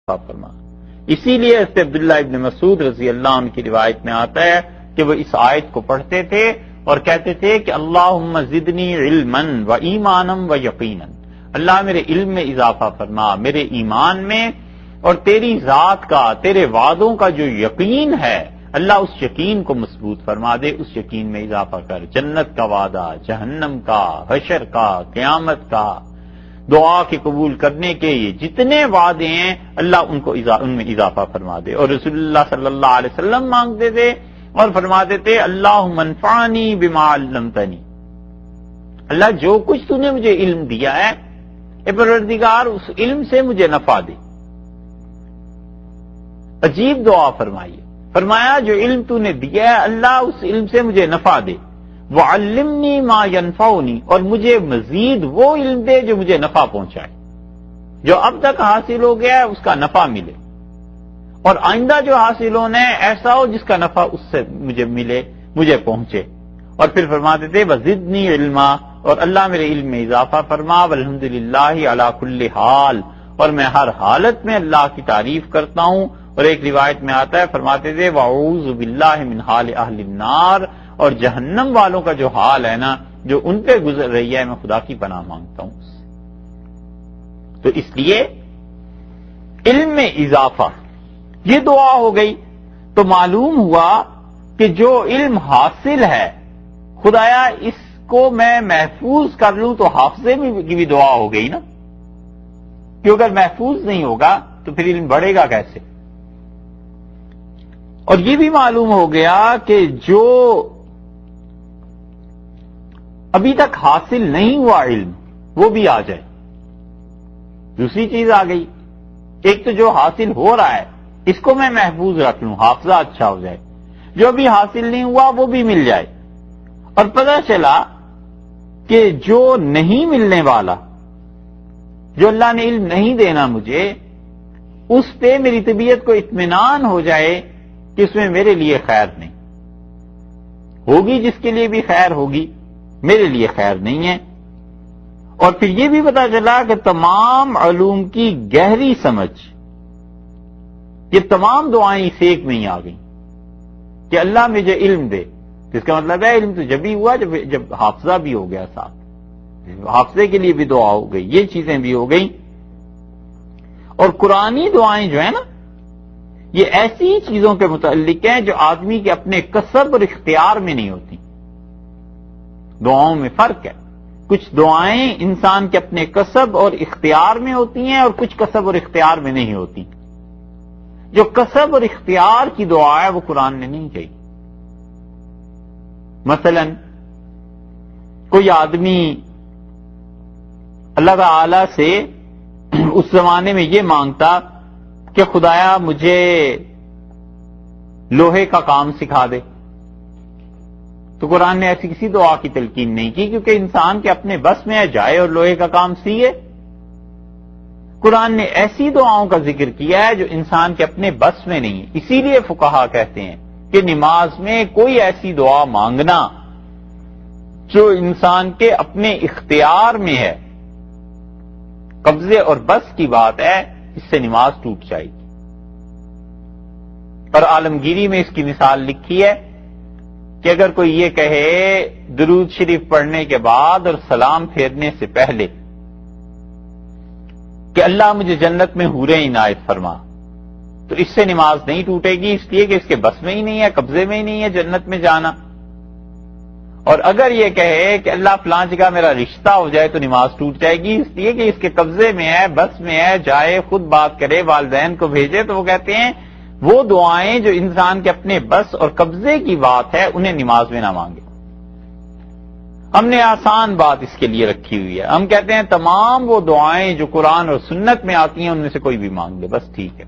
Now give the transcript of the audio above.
فرما. اسی لیے حضرت عبداللہ ابن مسعود رضی اللہ عنہ کی روایت میں آتا ہے کہ وہ اس آیت کو پڑھتے تھے اور کہتے تھے کہ اللہم زدنی علما و ایمانا و یقینا، اللہ میرے علم میں اضافہ فرما، میرے ایمان میں، اور تیری ذات کا، تیرے وعدوں کا جو یقین ہے اللہ اس یقین کو مضبوط فرما دے، اس یقین میں اضافہ کر. جنت کا وعدہ، جہنم کا، حشر کا، قیامت کا، دعا کے قبول کرنے کے یہ جتنے وعدے ہیں اللہ ان میں اضافہ فرما دے. اور رسول اللہ صلی اللہ علیہ وسلم مانگتے تھے اور فرماتے تھے اللہم انفعنی بما علمتنی، اللہ جو کچھ تو نے مجھے علم دیا ہے اے پروردگار اس علم سے مجھے نفع دے. عجیب دعا فرمائی، فرمایا جو علم تو نے دیا ہے اللہ اس علم سے مجھے نفع دے. وعلمنی ما ینفعنی، اور مجھے مزید وہ علم دے جو مجھے نفع پہنچائے، جو اب تک حاصل ہو گیا ہے اس کا نفع ملے، اور آئندہ جو حاصل ہونا ہے ایسا ہو جس کا نفع اس سے مجھے ملے، مجھے پہنچے. اور پھر فرماتے تھے وزدنی علما، اور اللہ میرے علم میں اضافہ فرما، والحمدللہ علی کل حال، اور میں ہر حالت میں اللہ کی تعریف کرتا ہوں. اور ایک روایت میں آتا ہے فرماتے تھے واعوذ باللہ من حال اہل النار، اور جہنم والوں کا جو حال ہے نا جو ان پہ گزر رہی ہے میں خدا کی پناہ مانگتا ہوں. تو اس لیے علم میں اضافہ یہ دعا ہو گئی. تو معلوم ہوا کہ جو علم حاصل ہے خدایا اس کو میں محفوظ کر لوں، تو حافظے کی بھی دعا ہو گئی نا، کہ اگر محفوظ نہیں ہوگا تو پھر علم بڑھے گا کیسے. اور یہ بھی معلوم ہو گیا کہ جو ابھی تک حاصل نہیں ہوا علم وہ بھی آ جائے. دوسری چیز آ گئی، ایک تو جو حاصل ہو رہا ہے اس کو میں محفوظ رکھ لوں، حافظہ اچھا ہو جائے، جو ابھی حاصل نہیں ہوا وہ بھی مل جائے. اور پتہ چلا کہ جو نہیں ملنے والا، جو اللہ نے علم نہیں دینا مجھے، اس پہ میری طبیعت کو اطمینان ہو جائے کہ اس میں میرے لیے خیر نہیں ہوگی، جس کے لیے بھی خیر ہوگی میرے لیے خیر نہیں ہے. اور پھر یہ بھی پتا چلا کہ تمام علوم کی گہری سمجھ، یہ تمام دعائیں اس ایک میں ہی آ گئیں کہ اللہ مجھے علم دے. اس کا مطلب ہے علم تو جب ہی ہوا جب حافظہ بھی ہو گیا، ساتھ حافظے کے لیے بھی دعا ہو گئی، یہ چیزیں بھی ہو گئیں. اور قرآنی دعائیں جو ہیں نا یہ ایسی چیزوں کے متعلق ہیں جو آدمی کے اپنے کسب اور اختیار میں نہیں ہوتی. دعاؤں میں فرق ہے، کچھ دعائیں انسان کے اپنے کسب اور اختیار میں ہوتی ہیں اور کچھ کسب اور اختیار میں نہیں ہوتی. جو کسب اور اختیار کی دعا ہے وہ قرآن نے نہیں کہی. مثلا کوئی آدمی اللہ تعالی سے اس زمانے میں یہ مانگتا کہ خدایا مجھے لوہے کا کام سکھا دے، تو قرآن نے ایسی کسی دعا کی تلقین نہیں کی، کیونکہ انسان کے اپنے بس میں ہے جائے اور لوہے کا کام سیے. قرآن نے ایسی دعاؤں کا ذکر کیا ہے جو انسان کے اپنے بس میں نہیں ہے. اسی لیے فقہا کہتے ہیں کہ نماز میں کوئی ایسی دعا مانگنا جو انسان کے اپنے اختیار میں ہے، قبضے اور بس کی بات ہے، اس سے نماز ٹوٹ جائے گی. اور عالمگیری میں اس کی مثال لکھی ہے کہ اگر کوئی یہ کہے درود شریف پڑھنے کے بعد اور سلام پھیرنے سے پہلے کہ اللہ مجھے جنت میں حوریں عنایت فرما، تو اس سے نماز نہیں ٹوٹے گی، اس لیے کہ اس کے بس میں ہی نہیں ہے، قبضے میں ہی نہیں ہے جنت میں جانا. اور اگر یہ کہے کہ اللہ فلاں جگہ میرا رشتہ ہو جائے تو نماز ٹوٹ جائے گی، اس لیے کہ اس کے قبضے میں ہے، بس میں ہے، جائے خود بات کرے، والدین کو بھیجے. تو وہ کہتے ہیں وہ دعائیں جو انسان کے اپنے بس اور قبضے کی بات ہے انہیں نماز میں نہ مانگے. ہم نے آسان بات اس کے لیے رکھی ہوئی ہے، ہم کہتے ہیں تمام وہ دعائیں جو قرآن اور سنت میں آتی ہیں ان میں سے کوئی بھی مانگ لے، بس ٹھیک ہے.